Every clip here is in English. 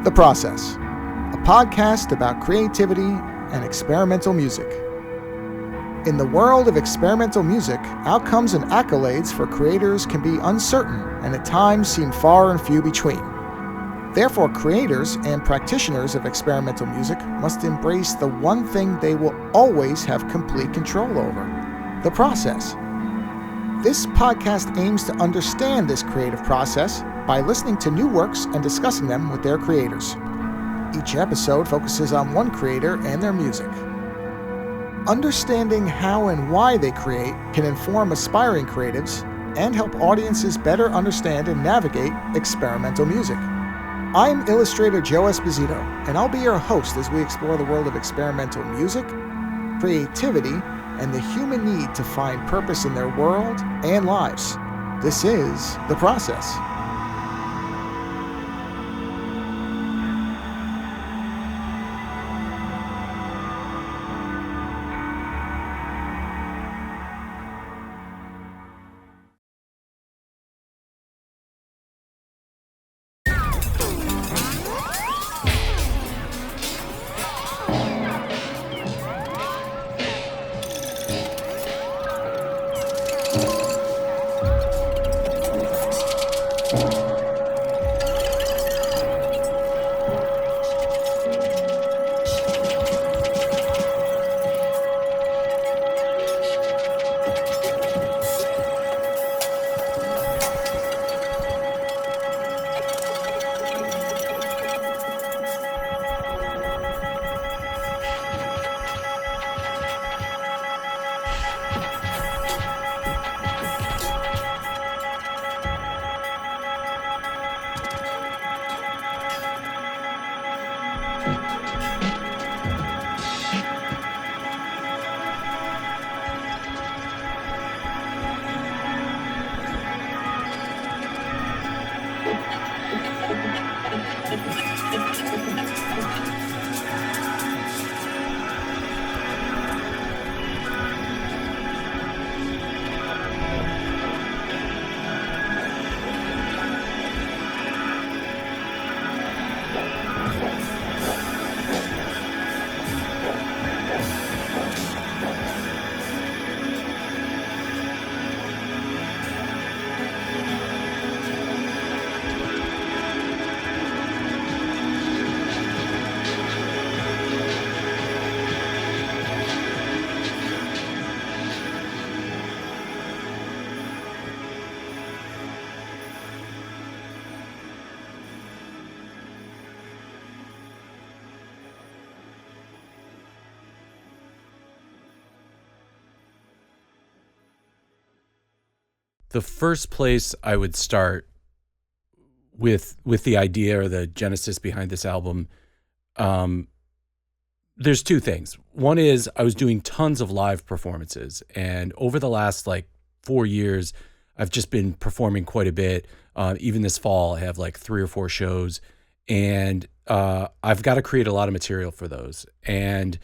The Process, a podcast about creativity and experimental music. In the world of experimental music, outcomes and accolades for creators can be uncertain and at times seem far and few between. Therefore, creators and practitioners of experimental music must embrace the one thing they will always have complete control over: the process. This podcast aims to understand this creative process by listening to new works and discussing them with their creators. Each episode focuses on one creator and their music. Understanding how and why they create can inform aspiring creatives and help audiences better understand and navigate experimental music. I'm illustrator Joe Esposito, and I'll be your host as we explore the world of experimental music, creativity, and the human need to find purpose in their world and lives. This is The Process. The first place I would start with the idea or the genesis behind this album, there's two things. One is I was doing tons of live performances, and over the last 4 years, I've just been performing quite a bit. Even this fall, I have 3 or 4 shows, and I've got to create a lot of material for those. And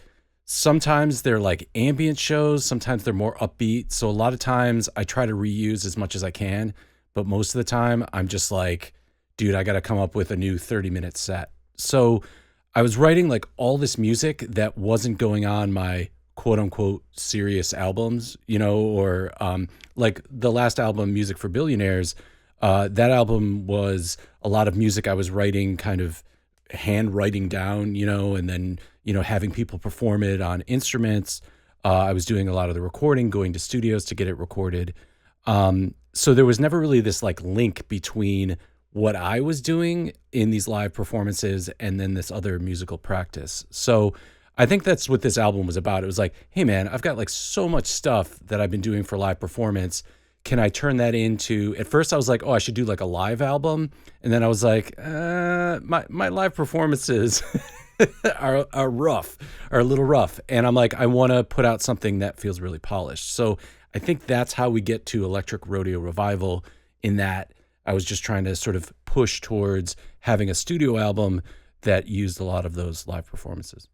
sometimes they're ambient shows, sometimes they're more upbeat. So a lot of times I try to reuse as much as I can, but most of the time I'm just dude, I got to come up with a new 30-minute set. So I was writing all this music that wasn't going on my quote unquote serious albums, or the last album, Music for Billionaires. That album was a lot of music I was writing, kind of handwriting down, and then having people perform it on instruments. I was doing a lot of the recording, going to studios to get it recorded. So there was never really this link between what I was doing in these live performances and then this other musical practice. So I think that's what this album was about. It was hey man, I've got so much stuff that I've been doing for live performance. Can I turn that into, at first I was I should do a live album. And then I was my live performances are a little rough. And I'm I want to put out something that feels really polished. So I think that's how we get to Electric Rodeo Revival, in that I was just trying to sort of push towards having a studio album that used a lot of those live performances.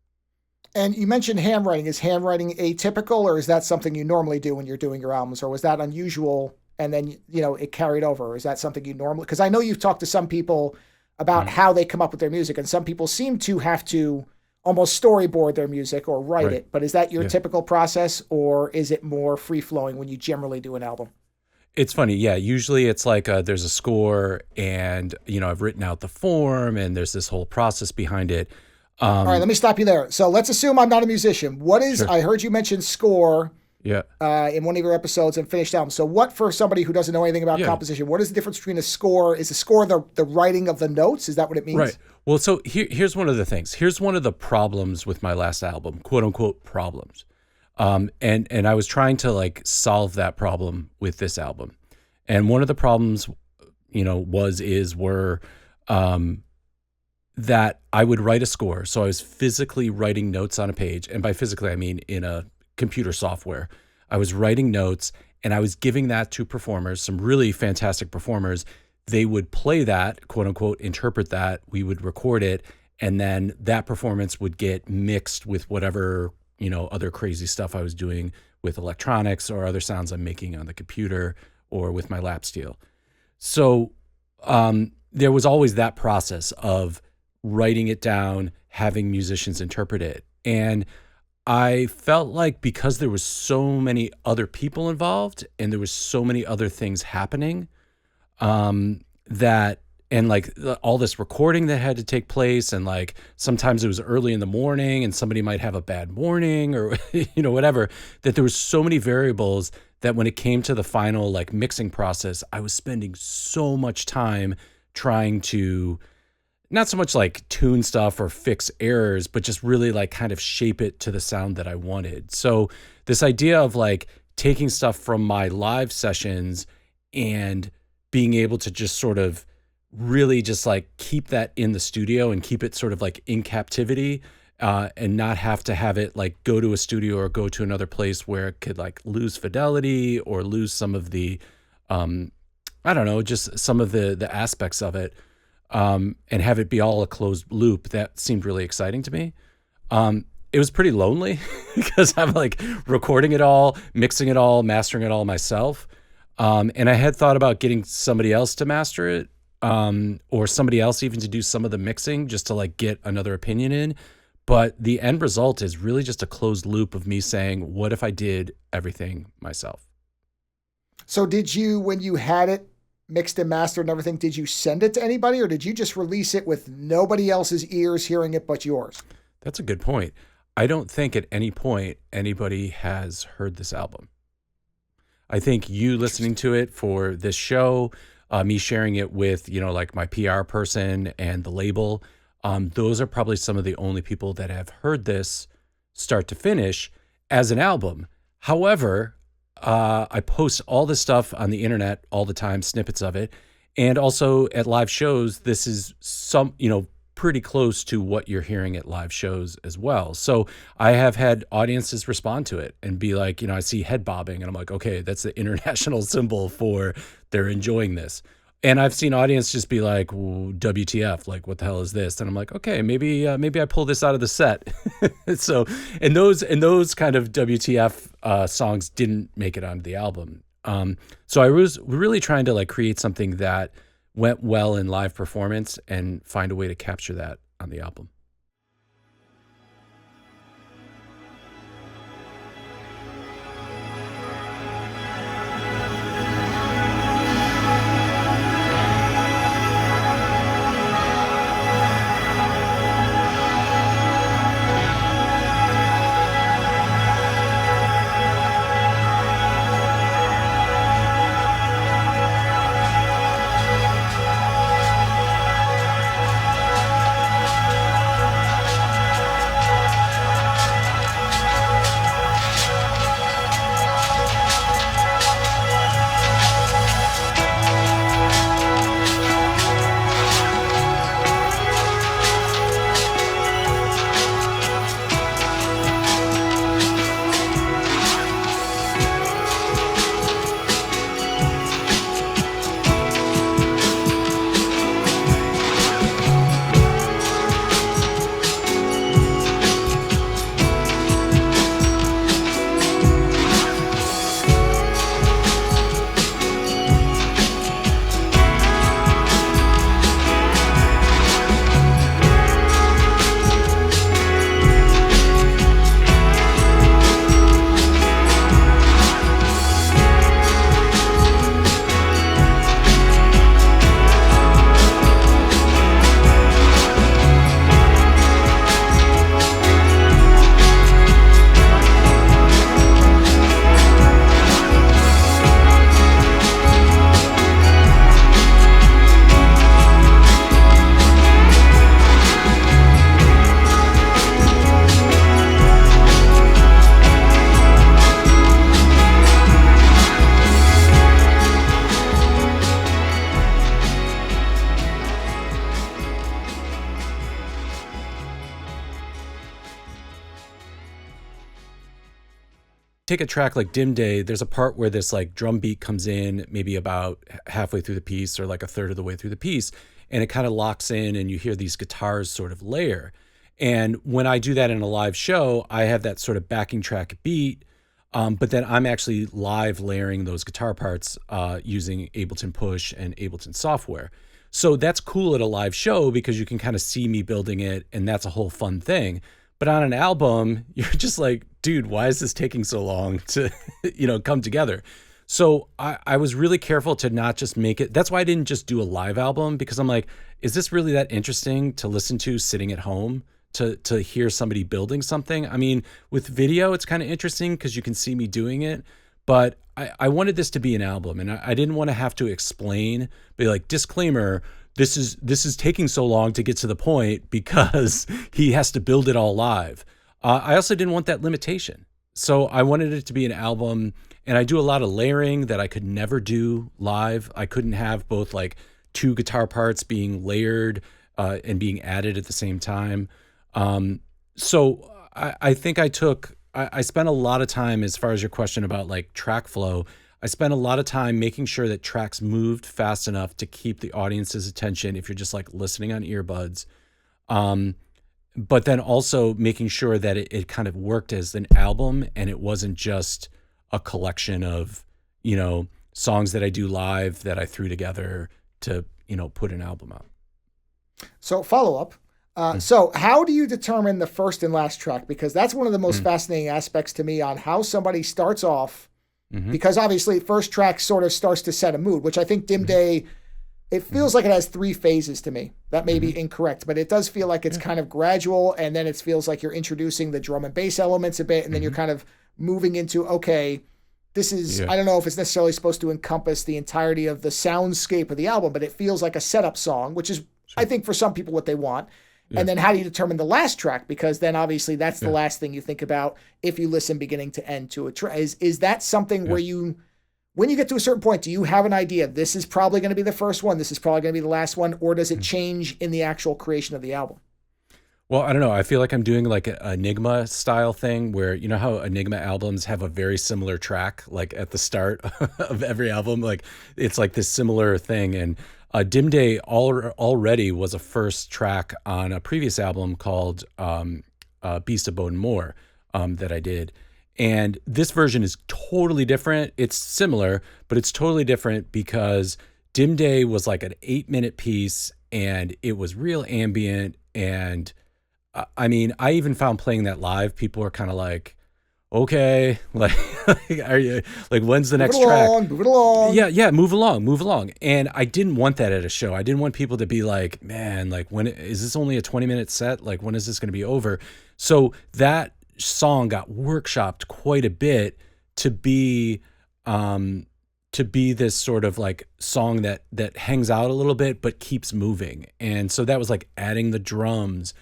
And you mentioned handwriting. Is handwriting atypical, or is that something you normally do when you're doing your albums, or was that unusual and then, it carried over? Or is that something you normally, because I know you've talked to some people about how they come up with their music. And some people seem to have to almost storyboard their music or write it. But is that your typical process, or is it more free flowing when you generally do an album? It's funny. Yeah. Usually it's like there's a score and, I've written out the form and there's this whole process behind it. All right, let me stop you there. So let's assume I'm not a musician. What is, I heard you mention score in one of your episodes and finished album. So what, for somebody who doesn't know anything about composition, what is the difference between a score? Is a score the writing of the notes? Is that what it means? Right. Well, so here's one of the things. Here's one of the problems with my last album, quote unquote problems. And I was trying to like solve that problem with this album. And one of the problems, were that I would write a score. So I was physically writing notes on a page. And by physically, I mean in a computer software. I was writing notes and I was giving that to performers, some really fantastic performers. They would play that, quote unquote, interpret that. We would record it. And then that performance would get mixed with whatever, other crazy stuff I was doing with electronics or other sounds I'm making on the computer or with my lap steel. So there was always that process of writing it down, having musicians interpret it. And I felt like because there was so many other people involved and there was so many other things happening, that, and like all this recording that had to take place, and like sometimes it was early in the morning and somebody might have a bad morning or, whatever, that there was so many variables that when it came to the final like mixing process, I was spending so much time trying to not so much like tune stuff or fix errors, but just really like kind of shape it to the sound that I wanted. So this idea of like taking stuff from my live sessions and being able to just sort of really just like keep that in the studio and keep it sort of like in captivity, and not have to have it like go to a studio or go to another place where it could like lose fidelity or lose some of the, just some of the aspects of it. And have it be all a closed loop. That seemed really exciting to me. It was pretty lonely because I'm like recording it all, mixing it all, mastering it all myself. And I had thought about getting somebody else to master it, or somebody else even to do some of the mixing just to like get another opinion in. But the end result is really just a closed loop of me saying, what if I did everything myself? So did you, when you had it mixed and mastered and everything, did you send it to anybody, or did you just release it with nobody else's ears hearing it but yours? That's a good point. I don't think at any point anybody has heard this album. I think you listening to it for this show, me sharing it with, like my PR person and the label, those are probably some of the only people that have heard this start to finish as an album. However, I post all this stuff on the internet all the time, snippets of it. And also at live shows, this is some, pretty close to what you're hearing at live shows as well. So I have had audiences respond to it and be like, I see head bobbing and I'm like, okay, that's the international symbol for they're enjoying this. And I've seen audience just be like, WTF, like, what the hell is this? And I'm like, okay, maybe I pull this out of the set. So, and those kind of WTF songs didn't make it onto the album. So I was really trying to like create something that went well in live performance and find a way to capture that on the album. take a track like Dimday, there's a part where this like drum beat comes in maybe about halfway through the piece or like a third of the way through the piece, and it kind of locks in and you hear these guitars sort of layer. And when I do that in a live show, I have that sort of backing track beat, but then I'm actually live layering those guitar parts using Ableton Push and Ableton software. So that's cool at a live show because you can kind of see me building it, and that's a whole fun thing. But on an album, you're just like, dude, why is this taking so long to, come together? So I was really careful to not just make it. That's why I didn't just do a live album, because I'm like, is this really that interesting to listen to sitting at home, to hear somebody building something? I mean, with video, it's kind of interesting because you can see me doing it. But I wanted this to be an album, and I didn't want to have to explain, be like, disclaimer, this is taking so long to get to the point because he has to build it all live. I also didn't want that limitation. So I wanted it to be an album, and I do a lot of layering that I could never do live. I couldn't have both like two guitar parts being layered and being added at the same time. So I think I spent a lot of time, as far as your question about like track flow, I spent a lot of time making sure that tracks moved fast enough to keep the audience's attention if you're just like listening on earbuds. But then also making sure that it kind of worked as an album and it wasn't just a collection of, songs that I do live that I threw together to, put an album out. So follow up. So how do you determine the first and last track? Because that's one of the most fascinating aspects to me on how somebody starts off. Because obviously first track sort of starts to set a mood, which I think Dimday, it feels like it has three phases to me. That may be incorrect, but it does feel like it's kind of gradual, and then it feels like you're introducing the drum and bass elements a bit, and then you're kind of moving into, okay, this is, I don't know if it's necessarily supposed to encompass the entirety of the soundscape of the album, but it feels like a setup song, which is, I think, for some people what they want. Yeah. And then how do you determine the last track? Because then obviously that's the last thing you think about if you listen beginning to end to a track. Is that something where you, when you get to a certain point, do you have an idea, this is probably going to be the first one, this is probably going to be the last one, or does it change in the actual creation of the album? Well, I don't know. I feel like I'm doing like an Enigma style thing where, you know how Enigma albums have a very similar track, like at the start of every album, like it's like this similar thing. And Dimday already was a first track on a previous album called Beast of Bone Moor that I did. And this version is totally different. It's similar, but it's totally different because Dimday was like an 8-minute piece and it was real ambient. And I mean, I even found playing that live, people were kind of like, okay, like, are you like, when's the next track? Move it along. Yeah, move along. And I didn't want that at a show. I didn't want people to be like, man, like, when is this only a 20-minute set? Like, when is this going to be over? So that song got workshopped quite a bit to be this sort of like song that hangs out a little bit but keeps moving. And so that was like adding the drums,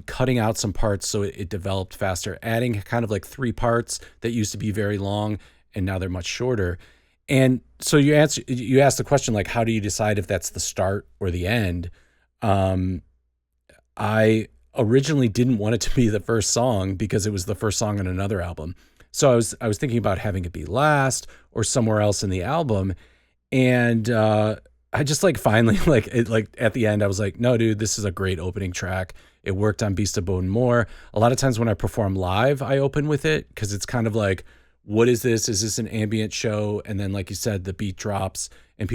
cutting out some parts so it developed faster, adding kind of like 3 parts that used to be very long and now they're much shorter. And so you asked the question, like, how do you decide if that's the start or the end? I originally didn't want it to be the first song because it was the first song on another album. So I was thinking about having it be last or somewhere else in the album. And I just like finally like at the end I was like, no, dude, this is a great opening track. It worked on Beast of Bone Moor. A lot of times when I perform live, I open with it because it's kind of like, what is this? Is this an ambient show? And then, like you said, the beat drops and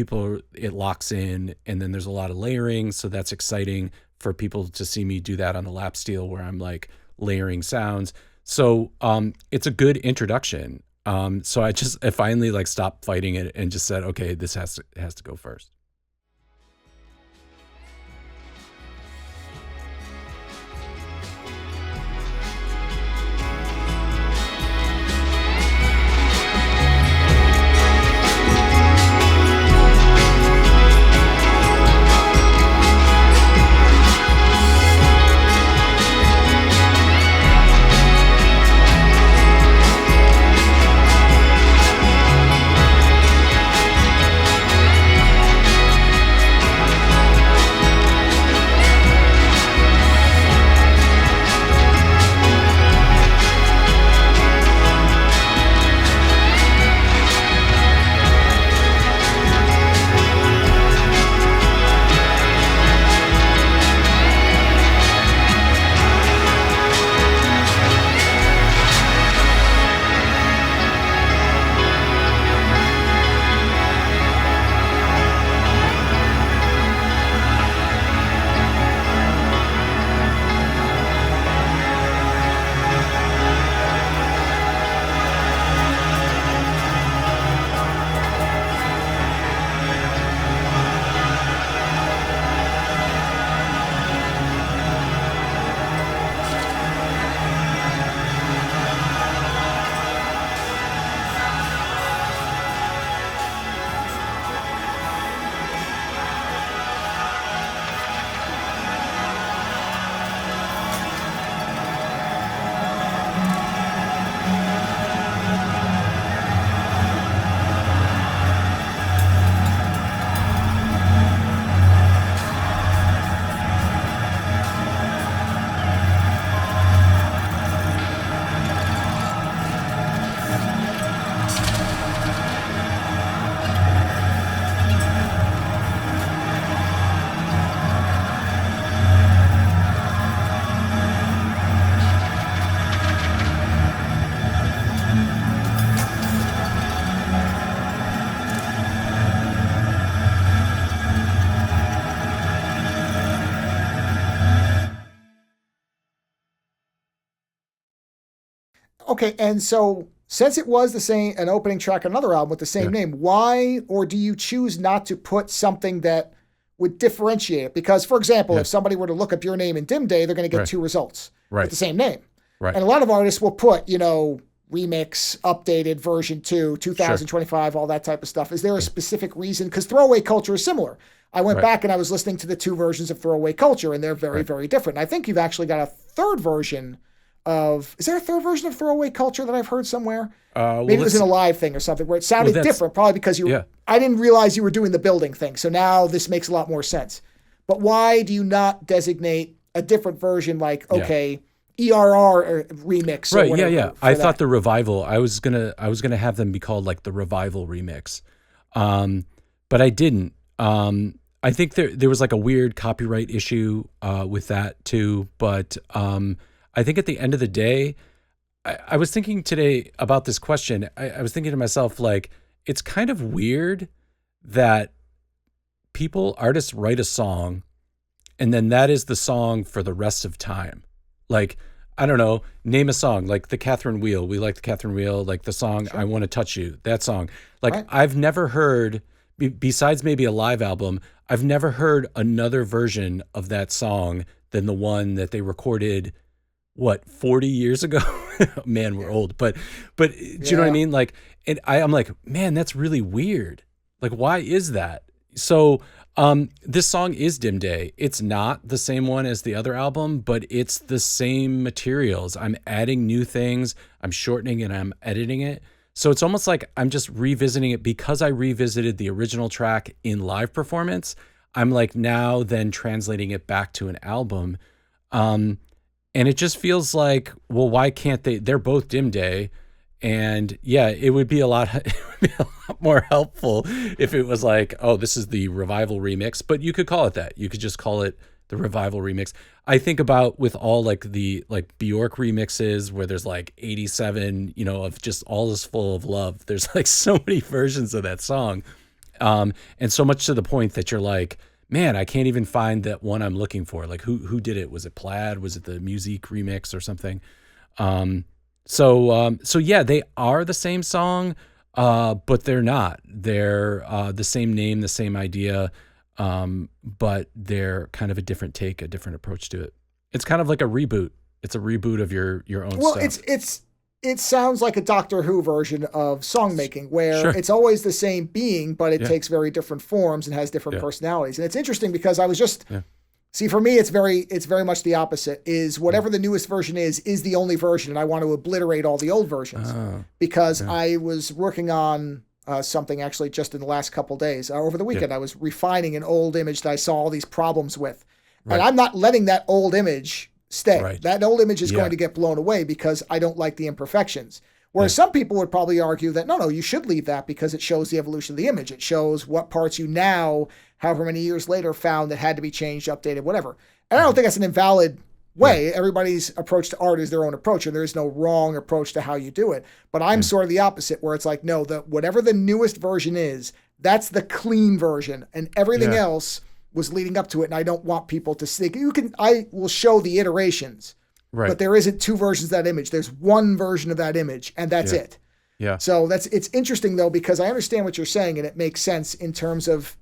it locks in, and then there's a lot of layering. So that's exciting for people to see me do that on the lap steel where I'm like layering sounds. So it's a good introduction. So I finally like stopped fighting it and just said, okay, this has to go first. Okay, and so since it was the same an opening track on another album with the same Yeah. name, why or do you choose not to put something that would differentiate it? Because, for example, Yeah. if somebody were to look up your name in Dimday, they're going to get Right. two results with Right. the same name. Right. And a lot of artists will put, remix, updated, version 2, Sure. 2025, all that type of stuff. Is there a specific reason? Because throwaway culture is similar. I went Right. back and I was listening to the two versions of throwaway culture, and they're very, Right. very different. And I think you've actually got a third version of. Is there a third version of throwaway culture that I've heard somewhere? Well, Maybe it was in a live thing or something where it sounded that's- different, probably because Yeah. I didn't realize you were doing the building thing. So now this makes a lot more sense. But why do you not designate a different version like, okay, ERR or remix or Right. whatever? Yeah. for I that? thought the revival. I was gonna have them be called like the revival remix, but I didn't. I think there was like a weird copyright issue with that too. But I think at the end of the day, I was thinking today about this question. I was thinking to myself, like, it's kind of weird that artists write a song and then that is the song for the rest of time. Like, I don't know, name a song like the Catherine Wheel. We like the Catherine Wheel, like the song I Want to Touch You, that song. Like, Right. I've never heard, besides maybe a live album, I've never heard another version of that song than the one that they recorded, 40 years ago? Man, we're old. But do you know what I mean? Like, and I'm like, man, that's really weird. Like, why is that? So this song is Dimday. It's not the same one as the other album, but it's the same materials. I'm adding new things, I'm shortening and I'm editing it. So it's almost like I'm just revisiting it because I revisited the original track in live performance. I'm like now then translating it back to an album. And it just feels like, well, why can't they? They're both Dimday. And yeah, it would be a lot more helpful if it was like, oh, this is the revival remix, but you could call it that. You could just call it the revival remix. I think about with all like the Bjork remixes where there's like 87, of just all is full of love. There's like so many versions of that song. And so much to the point that you're like, man, I can't even find that one I'm looking for. Like who did it? Was it Plaid? Was it the Musique remix or something? So yeah, they are the same song, but they're not. They're the same name, the same idea, but they're kind of a different take, a different approach to it. It's kind of like a reboot. It's a reboot of your own stuff. Well, it sounds like a Doctor Who version of song making where Sure. it's always the same being, but it Yeah. takes very different forms and has different Yeah. personalities. And it's interesting because I was just Yeah. see, for me, it's very much the opposite. Is whatever the newest version is the only version, and I want to obliterate all the old versions because I was working on something actually just in the last couple days. Over the weekend, I was refining an old image that I saw all these problems with, and I'm not letting that old image stay. Right. That old image is Yeah. going to get blown away because I don't like the imperfections. Whereas some people would probably argue that no, you should leave that because it shows the evolution of the image. It shows what parts you now, however many years later, found that had to be changed, updated, whatever. And I don't think that's an invalid way. Yeah. Everybody's approach to art is their own approach, and there is no wrong approach to how you do it. But I'm sort of the opposite, where it's like, no, whatever the newest version is, that's the clean version, and everything else was leading up to it. And I don't want people to think I will show the iterations. Right. But there isn't two versions of that image. There's one version of that image, and that's it. Yeah. So it's interesting though, because I understand what you're saying, and it makes sense in terms of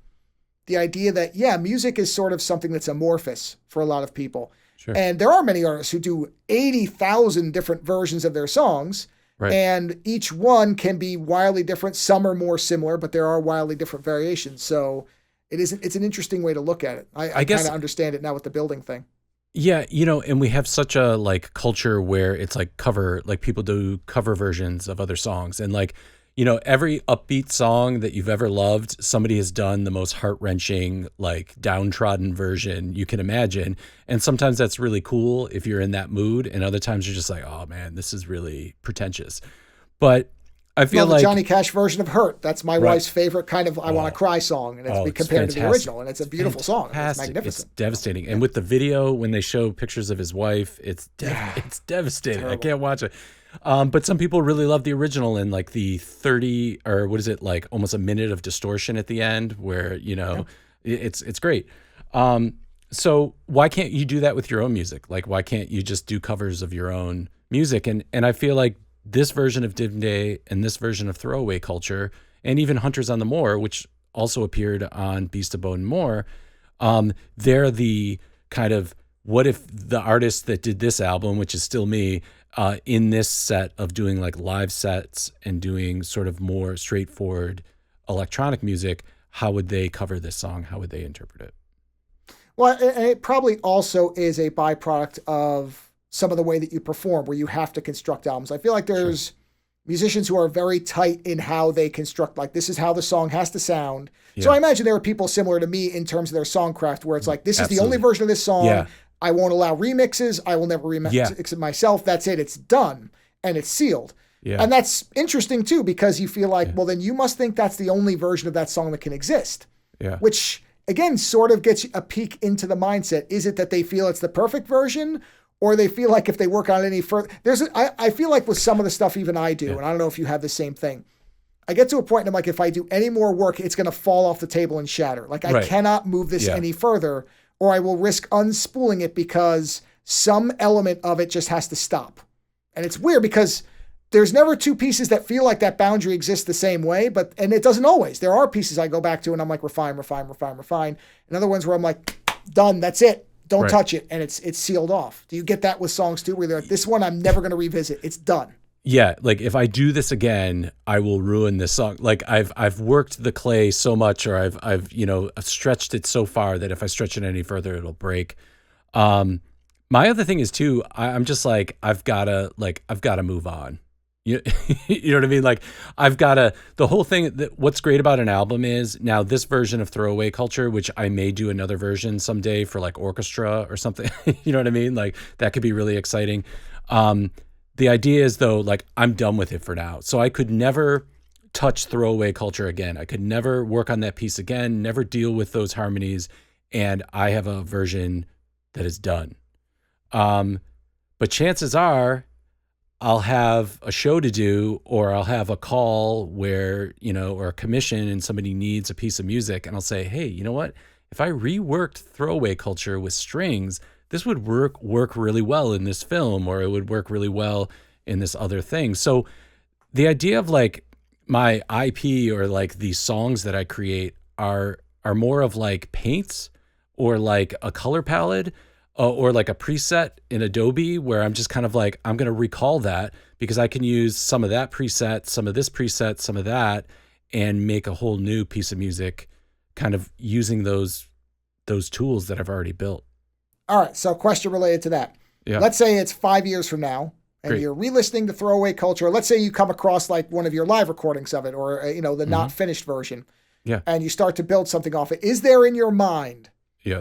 the idea that music is sort of something that's amorphous for a lot of people. Sure. And there are many artists who do 80,000 different versions of their songs, Right. and each one can be wildly different. Some are more similar, but there are wildly different variations. So it's an interesting way to look at it. I guess- kind of understand it now with the building thing. Yeah, and we have such a culture where it's people do cover versions of other songs, and every upbeat song that you've ever loved, somebody has done the most heart-wrenching, downtrodden version you can imagine. And sometimes that's really cool if you're in that mood, and other times you're just like, oh man, this is really pretentious. But I feel the Johnny Cash version of "Hurt." That's my wife's favorite kind of "I Want to Cry" song, and it's compared to the original, and it's a beautiful song. It's magnificent. It's devastating. And with the video, when they show pictures of his wife, it's devastating. Terrible. I can't watch it. But some people really love the original and the 30 or what is it, almost a minute of distortion at the end where it's great. So why can't you do that with your own music? Why can't you just do covers of your own music? And I feel like this version of Dimday and this version of Throwaway Culture, and even Hunters on the Moor, which also appeared on Beast of Bone and More, they're the kind of, what if the artist that did this album, which is still me, in this set of doing like live sets and doing sort of more straightforward electronic music, how would they cover this song? How would they interpret it? Well, and it probably also is a byproduct of some of the way that you perform, where you have to construct albums. I feel like there's musicians who are very tight in how they construct, like, this is how the song has to sound. Yeah. So I imagine there are people similar to me in terms of their songcraft, where it's like, this is the only version of this song. Yeah. I won't allow remixes. I will never remix it myself. That's it. It's done. And it's sealed. Yeah. And that's interesting too, because you feel like, well, then you must think that's the only version of that song that can exist. Yeah. Which, again, sort of gets a peek into the mindset. Is it that they feel it's the perfect version, or they feel like if they work on it any further, I feel like with some of the stuff even I do, and I don't know if you have the same thing, I get to a point and I'm like, if I do any more work, it's going to fall off the table and shatter. Like, I cannot move this any further, or I will risk unspooling it because some element of it just has to stop. And it's weird because there's never two pieces that feel like that boundary exists the same way, and it doesn't always. There are pieces I go back to and I'm like, refine. And other ones where I'm like, done, that's it. Don't touch it. And it's sealed off. Do you get that with songs too, where they're like, this one I'm never going to revisit. It's done. Yeah. Like, if I do this again, I will ruin this song. Like, I've worked the clay so much, or I've stretched it so far that if I stretch it any further, it'll break. My other thing is too, I'm just like, I've got to move on. You know what I mean? Like, the whole thing, what's great about an album is, now this version of Throwaway Culture, which I may do another version someday for like orchestra or something, you know what I mean? Like, that could be really exciting. The idea is, though, like, I'm done with it for now. So I could never touch Throwaway Culture again. I could never work on that piece again, never deal with those harmonies. And I have a version that is done. But chances are I'll have a show to do, or I'll have a call where, or a commission, and somebody needs a piece of music, and I'll say, hey, you know what? If I reworked Throwaway Culture with strings, this would work really well in this film, or it would work really well in this other thing. So the idea of like my IP, or like the songs that I create, are more of like paints, or like a color palette, or like a preset in Adobe, where I'm just kind of like, I'm going to recall that because I can use some of that preset, some of this preset, some of that, and make a whole new piece of music, kind of using those tools that I've already built. All right. So question related to that. Yeah. Let's say it's 5 years from now and you're re-listening to Throwaway Culture. Let's say you come across like one of your live recordings of it, or, the not finished version. Yeah. And you start to build something off it. Is there in your mind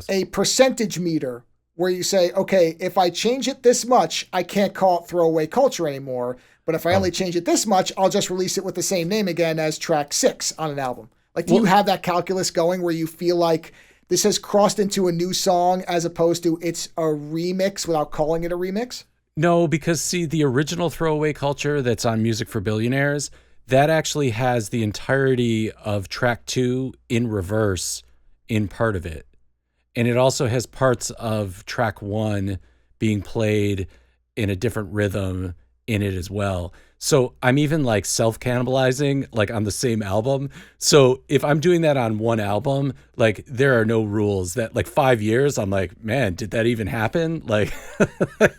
a percentage meter where you say, okay, if I change it this much, I can't call it Throwaway Culture anymore. But if I only change it this much, I'll just release it with the same name again as track 6 on an album. Like, do you have that calculus going where you feel like this has crossed into a new song as opposed to it's a remix without calling it a remix? No, because see, the original Throwaway Culture that's on Music for Billionaires, that actually has the entirety of track 2 in reverse in part of it. And it also has parts of track 1 being played in a different rhythm in it as well. So I'm even like self-cannibalizing, like, on the same album. So if I'm doing that on one album, like, there are no rules. That, like, 5 years, I'm like, man, did that even happen? Like,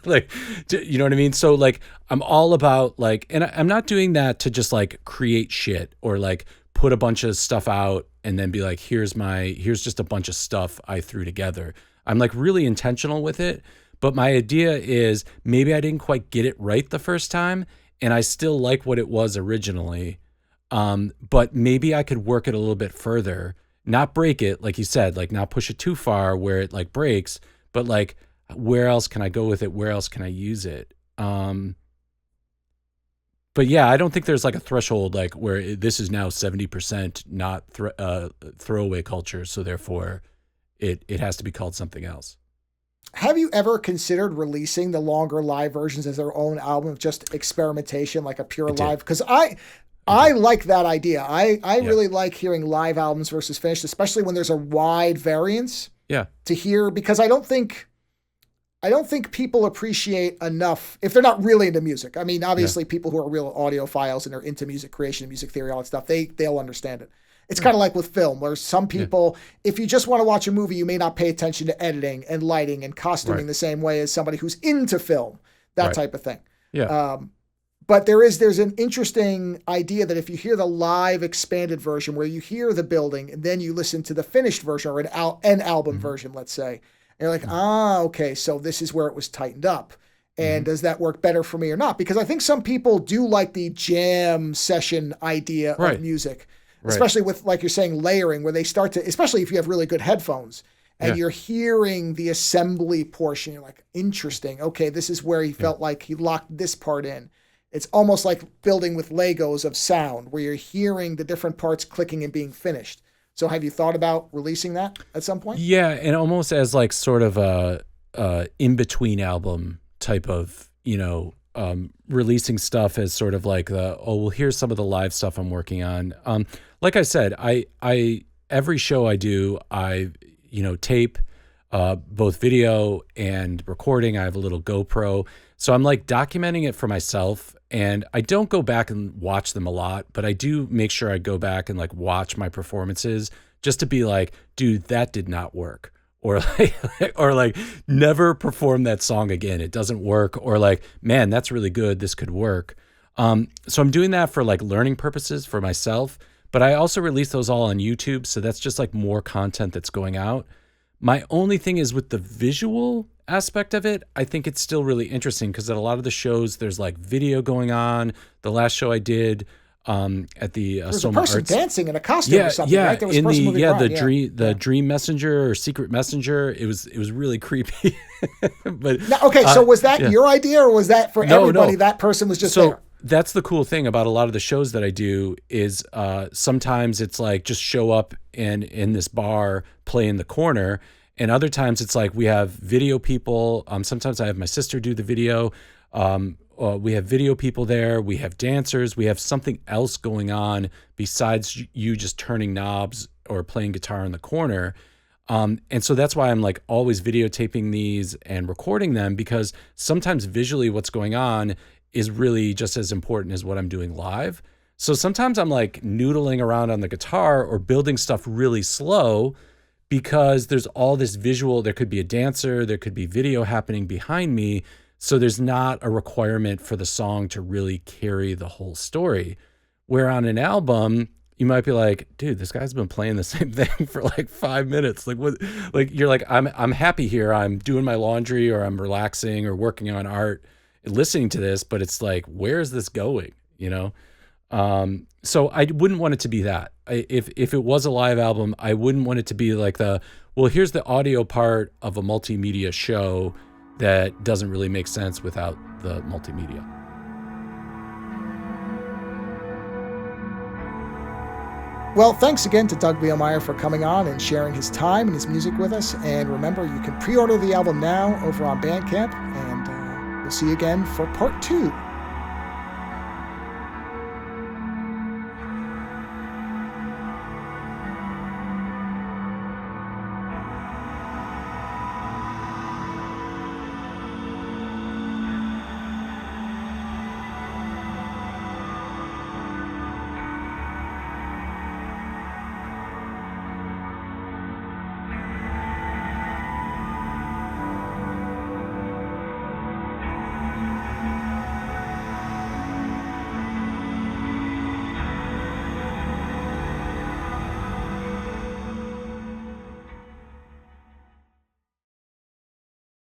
like, you know what I mean? So like, I'm all about like, and I'm not doing that to just like create shit, or like put a bunch of stuff out and then be like, here's just a bunch of stuff I threw together. I'm like really intentional with it. But my idea is, maybe I didn't quite get it right the first time, and I still like what it was originally. But maybe I could work it a little bit further, not break it, like you said, like not push it too far where it like breaks, but like, where else can I go with it? Where else can I use it? But yeah, I don't think there's like a threshold, like where this is now 70% not Throwaway Culture, so therefore it has to be called something else. Have you ever considered releasing the longer live versions as their own album, just experimentation, like a pure live? Because I like that idea. I really like hearing live albums versus finished, especially when there's a wide variance. Yeah. To hear, because I don't think I don't think people appreciate enough if they're not really into music. I mean, obviously people who are real audiophiles and are into music creation and music theory, all that stuff, they'll understand it. It's kind of like with film, where some people, if you just want to watch a movie, you may not pay attention to editing and lighting and costuming the same way as somebody who's into film, that type of thing. Yeah. But there's an interesting idea that if you hear the live expanded version where you hear the building and then you listen to the finished version or an album version, let's say, and you're like, okay, so this is where it was tightened up. And does that work better for me or not? Because I think some people do like the jam session idea of music, especially with, like you're saying, layering, where they start to, especially if you have really good headphones and you're hearing the assembly portion, you're like, interesting. Okay, this is where he felt like he locked this part in. It's almost like building with Legos of sound, where you're hearing the different parts clicking and being finished. So have you thought about releasing that at some point? Yeah, and almost as like sort of a in-between album type of, releasing stuff as sort of like here's some of the live stuff I'm working on. Like I said, I every show I do, I tape both video and recording. I have a little GoPro. So I'm like documenting it for myself, and I don't go back and watch them a lot, but I do make sure I go back and like watch my performances just to be like, dude, that did not work. Or like never perform that song again. It doesn't work. Or like, man, that's really good. This could work. So I'm doing that for like learning purposes for myself, but I also release those all on YouTube. So that's just like more content that's going out. My only thing is with the visual aspect of it, I think it's still really interesting because at a lot of the shows, there's like video going on. The last show I did at the There's Soma a person Arts. dancing in a costume or something, right? There was a person moving around. The Dream Messenger or Secret Messenger. It was really creepy. But now, okay, so was that your idea or was that for everybody? No. That person was just there. That's the cool thing about a lot of the shows that I do is sometimes it's like just show up in this bar, play in the corner. And other times it's like we have video people. Sometimes I have my sister do the video. We have video people there. We have dancers. We have something else going on besides you just turning knobs or playing guitar in the corner. And so that's why I'm like always videotaping these and recording them, because sometimes visually what's going on is really just as important as what I'm doing live. So sometimes I'm like noodling around on the guitar or building stuff really slow because there's all this visual. There could be a dancer, there could be video happening behind me. So there's not a requirement for the song to really carry the whole story. Where on an album, you might be like, dude, this guy's been playing the same thing for like 5 minutes. Like what? Like you're like, I'm happy here. I'm doing my laundry or I'm relaxing or working on art, listening to this, but it's like, where is this going? So I wouldn't want it to be that. If it was a live album, I wouldn't want it to be like here's the audio part of a multimedia show that doesn't really make sense without the multimedia. Well, thanks again to Doug Bielmeyer for coming on and sharing his time and his music with us. And remember, you can pre-order the album now over on Bandcamp, and we'll see you again for part 2.